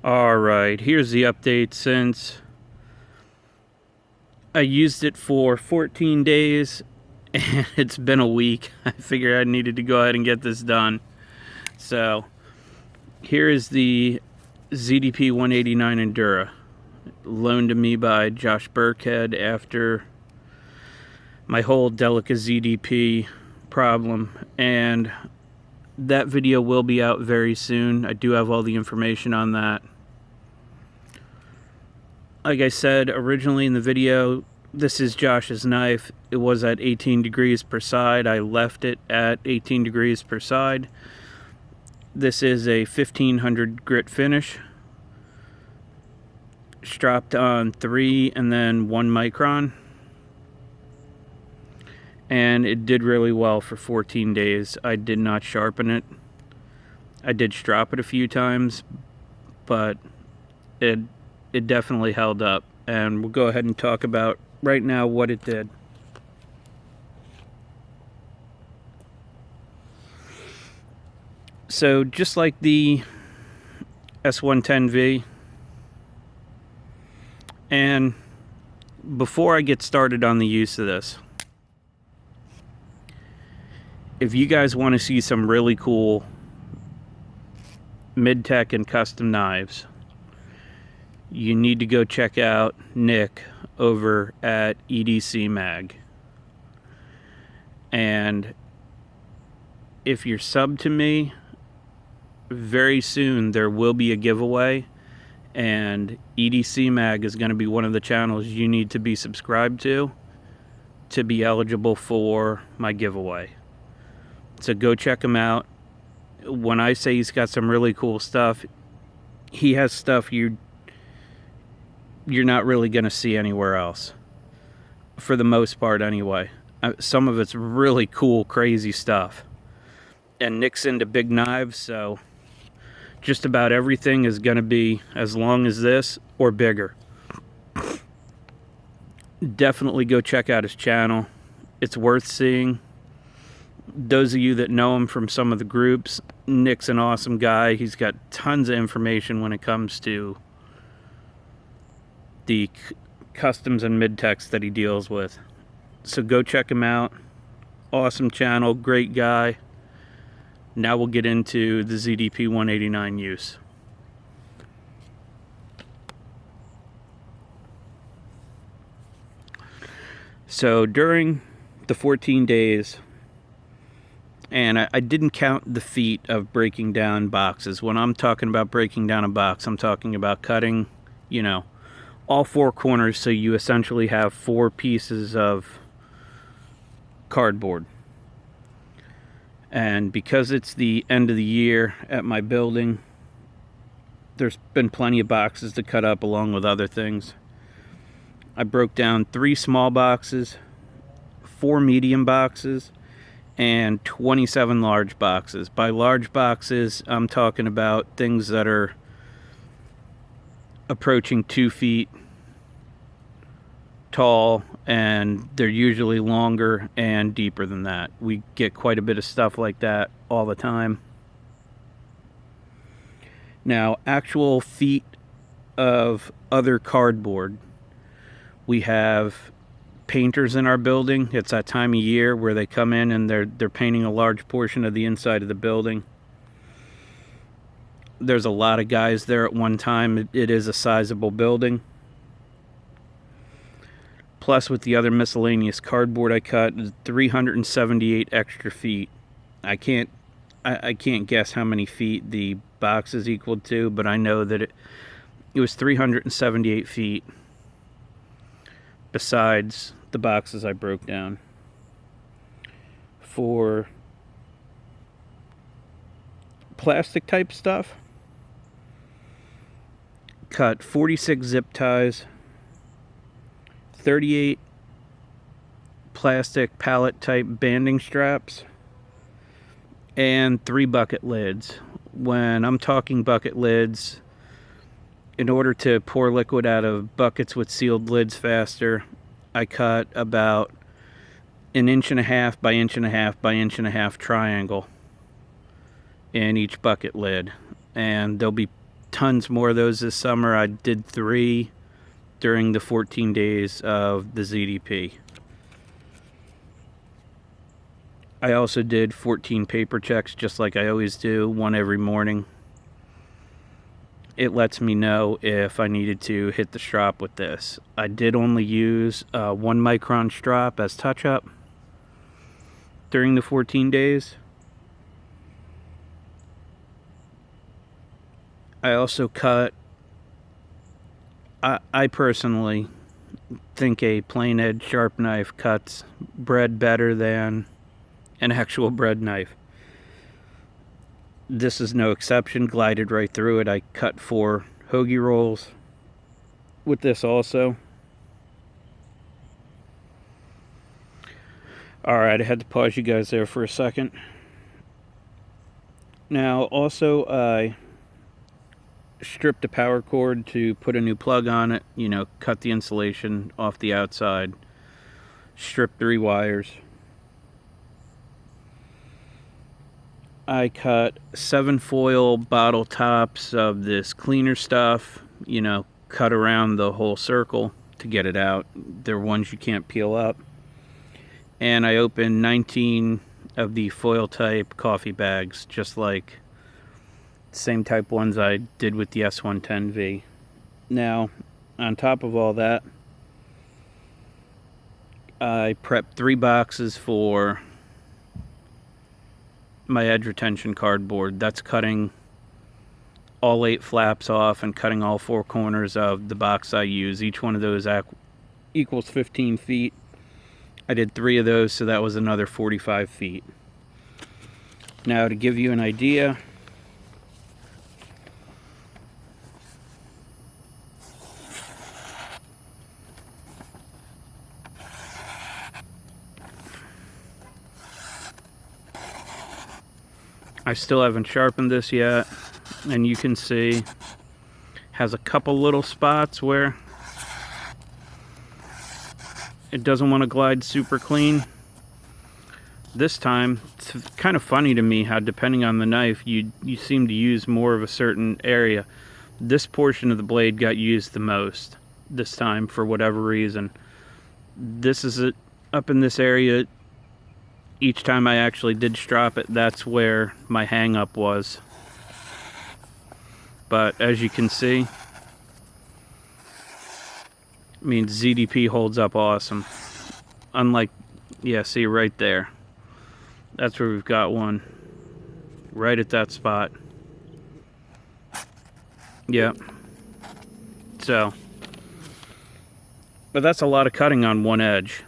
Alright, here's the update. Since I used it for 14 days and it's been a week, I figured I needed to go ahead and get this done. So here is the ZDP-189 Endura, loaned to me by Josh Burkhead after my whole Delica ZDP problem, and that video will be out very soon. I do have all the information on that. Like I said originally in the video, this is Josh's knife. It was at 18 degrees per side. I left it at 18 degrees per side. This is a 1500 grit finish, strapped on 3 and then 1 micron. And it did really well for 14 days. I did not sharpen it. I did strop it a few times, but it definitely held up. And we'll go ahead and talk about right now what it did. So just like the S110V, and before I get started on the use of this, if you guys want to see some really cool mid-tech and custom knives, you need to go check out Nick over at Edcmag. And if you're sub to me, very soon there will be a giveaway, and Edcmag is going to be one of the channels you need to be subscribed to be eligible for my giveaway. So go check him out. When I say he's got some really cool stuff, he has stuff you're not really going to see anywhere else, for the most part anyway. Some of it's really cool, crazy stuff. And Nick's into big knives, so just about everything is going to be as long as this or bigger. Definitely go check out his channel. It's worth seeing. Those of you that know him from some of the groups, Nick's an awesome guy. He's got tons of information when it comes to the customs and mid-techs that he deals with. So go check him out. Awesome channel, great guy. Now we'll get into the ZDP-189 use. So during the 14 days, and I didn't count the feet of breaking down boxes. When I'm talking about breaking down a box, I'm talking about cutting, all 4 corners, so you essentially have 4 pieces of cardboard. And because it's the end of the year at my building, there's been plenty of boxes to cut up along with other things. I broke down 3 small boxes, 4 medium boxes, and 27 large boxes. By large boxes, I'm talking about things that are approaching 2 feet tall, and they're usually longer and deeper than that. We get quite a bit of stuff like that all the time. Now, actual feet of other cardboard, we have painters in our building. It's that time of year where they come in and they're painting a large portion of the inside of the building. There's a lot of guys there at one time. It is a sizable building. Plus, with the other miscellaneous cardboard I cut, 378 extra feet. I can't guess how many feet the box is equal to, but I know that it was 378 feet besides the boxes I broke down. For plastic type stuff, cut 46 zip ties, 38 plastic pallet type banding straps, and 3 bucket lids. When I'm talking bucket lids, in order to pour liquid out of buckets with sealed lids faster, I cut about 1.5 inch by 1.5 inch by 1.5 inch triangle in each bucket lid, and there'll be tons more of those this summer. I did 3 during the 14 days of the ZDP. I also did 14 paper checks, just like I always do, 1 every morning. It lets me know if I needed to hit the strop with this. I did only use 1 micron strop as touch-up during the 14 days. I also cut, I personally think a plain edge sharp knife cuts bread better than an actual bread knife. This is no exception, glided right through it. I cut 4 hoagie rolls with this also. Alright, I had to pause you guys there for a second. Now, also, I stripped the power cord to put a new plug on it, you know, cut the insulation off the outside, stripped 3 wires. I cut 7 foil bottle tops of this cleaner stuff, you know, cut around the whole circle to get it out. They're ones you can't peel up. And I opened 19 of the foil type coffee bags, just like same type ones I did with the S110V. Now, on top of all that, I prepped 3 boxes for my edge retention cardboard. That's cutting all 8 flaps off and cutting all 4 corners of the box I use. Each one of those equals 15 feet. I did 3 of those, so that was another 45 feet. Now, to give you an idea, I still haven't sharpened this yet, and you can see has a couple little spots where it doesn't want to glide super clean. This time, it's kind of funny to me how, depending on the knife, you seem to use more of a certain area. This portion of the blade got used the most this time for whatever reason. This is it up in this area. Each time I actually did strop it, that's where my hang up was. But as you can see, I mean, ZDP holds up awesome. Unlike, yeah, see right there. That's where we've got one. Right at that spot. Yep. So, but that's a lot of cutting on one edge.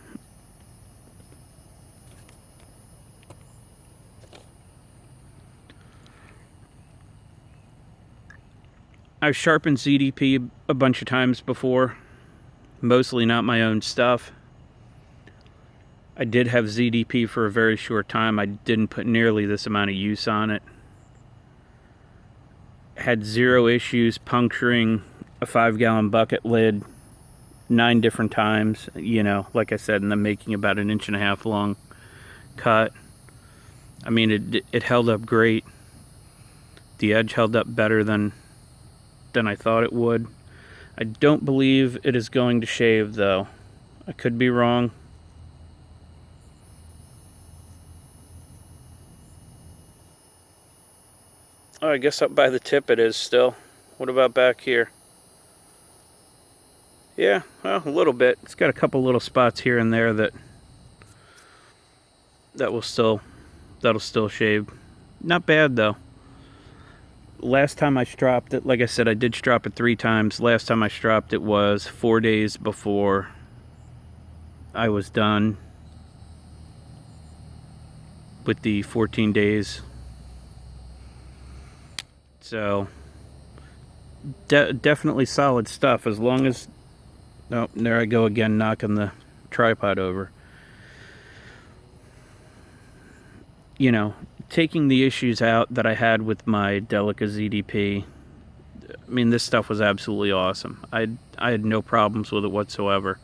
I've sharpened ZDP a bunch of times before, mostly not my own stuff. I did have ZDP for a very short time. I didn't put nearly this amount of use on it. Had 0 issues puncturing a 5-gallon bucket lid 9 different times, you know, like I said, and then making about 1.5 inch long cut. I mean, it held up great. The edge held up better than I thought it would. I don't believe it is going to shave, though. I could be wrong. Oh, I guess up by the tip it is still. What about back here? Yeah, well, a little bit. It's got a couple little spots here and there that'll still shave. Not bad, though. Last time I stropped it, like I said, I did strop it 3 times. Last time I stropped it was 4 days before I was done with the 14 days. So, definitely solid stuff, as long as... Oh, there I go again, knocking the tripod over. You know, taking the issues out that I had with my Delica ZDP, I mean, this stuff was absolutely awesome. I had no problems with it whatsoever.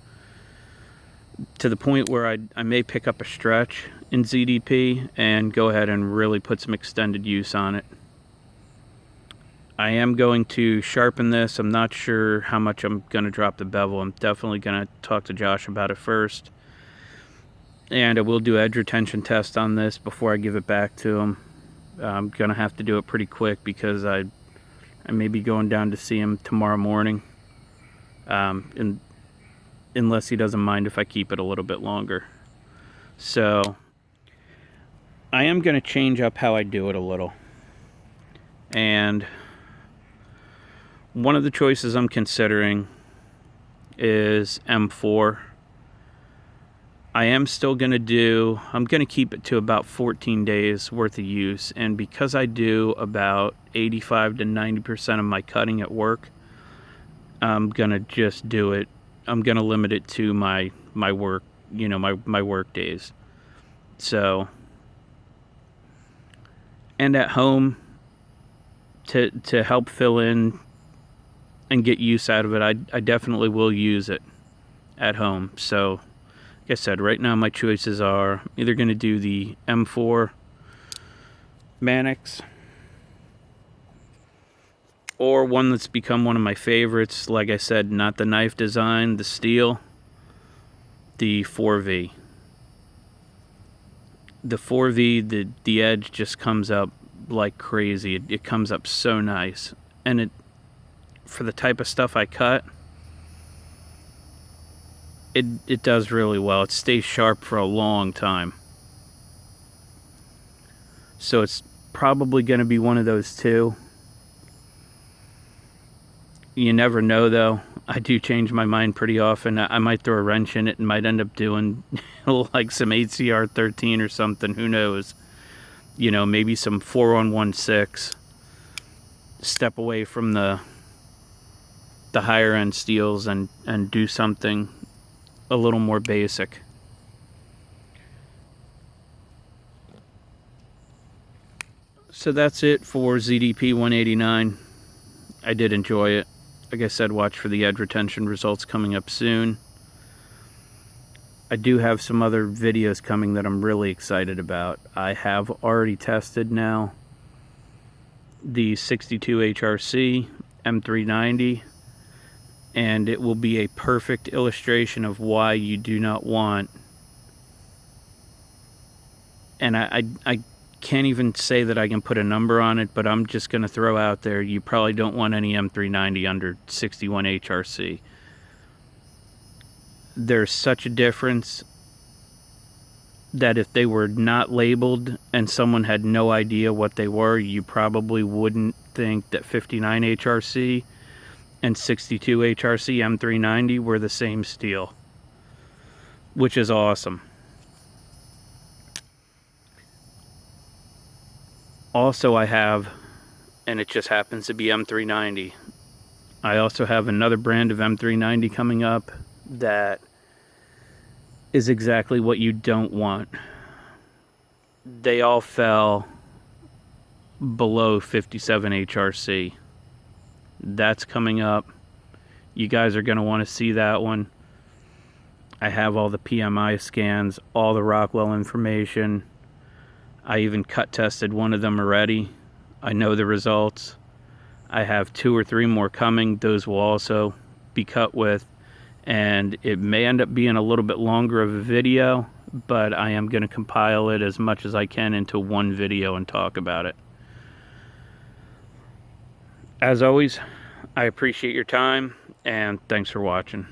To the point where I may pick up a stretch in ZDP and go ahead and really put some extended use on it. I am going to sharpen this. I'm not sure how much I'm going to drop the bevel. I'm definitely going to talk to Josh about it first. And I will do edge retention test on this before I give it back to him. I'm going to have to do it pretty quick because I may be going down to see him tomorrow morning. Unless he doesn't mind if I keep it a little bit longer. So I am going to change up how I do it a little. And one of the choices I'm considering is M4. I'm going to keep it to about 14 days worth of use. And because I do about 85 to 90% of my cutting at work, I'm going to just do it. I'm going to limit it to my work, my work days. So, and at home, to help fill in and get use out of it, I definitely will use it at home. So, like I said, right now my choices are either going to do the M4 Mannix or one that's become one of my favorites. Like I said, not the knife design, the steel, the 4V. The 4V, the edge just comes up like crazy. It comes up so nice. And it, for the type of stuff I cut, it does really well. It stays sharp for a long time. So it's probably going to be one of those two. You never know, though. I do change my mind pretty often. I might throw a wrench in it and might end up doing like some HCR 13 or something. Who knows? Maybe some 4-on-1/6. Step away from the higher end steels and do something a little more basic. So that's it for ZDP-189. I did enjoy it. Like I said, watch for the edge retention results coming up soon. I do have some other videos coming that I'm really excited about. I have already tested now the 62 HRC M390, and it will be a perfect illustration of why you do not want, and I can't even say that I can put a number on it, but I'm just going to throw out there, you probably don't want any M390 under 61 HRC. There's such a difference that if they were not labeled and someone had no idea what they were, you probably wouldn't think that 59 HRC and 62 HRC M390 were the same steel, which is awesome. Also, I have, and it just happens to be M390, I also have another brand of M390 coming up that is exactly what you don't want. They all fell below 57 HRC. That's coming up. You guys are going to want to see that one. I have all the PMI scans, all the Rockwell information. I even cut tested one of them already. I know the results. I have 2 or 3 more coming. Those will also be cut with. And it may end up being a little bit longer of a video, but I am going to compile it as much as I can into one video and talk about it. As always, I appreciate your time, and thanks for watching.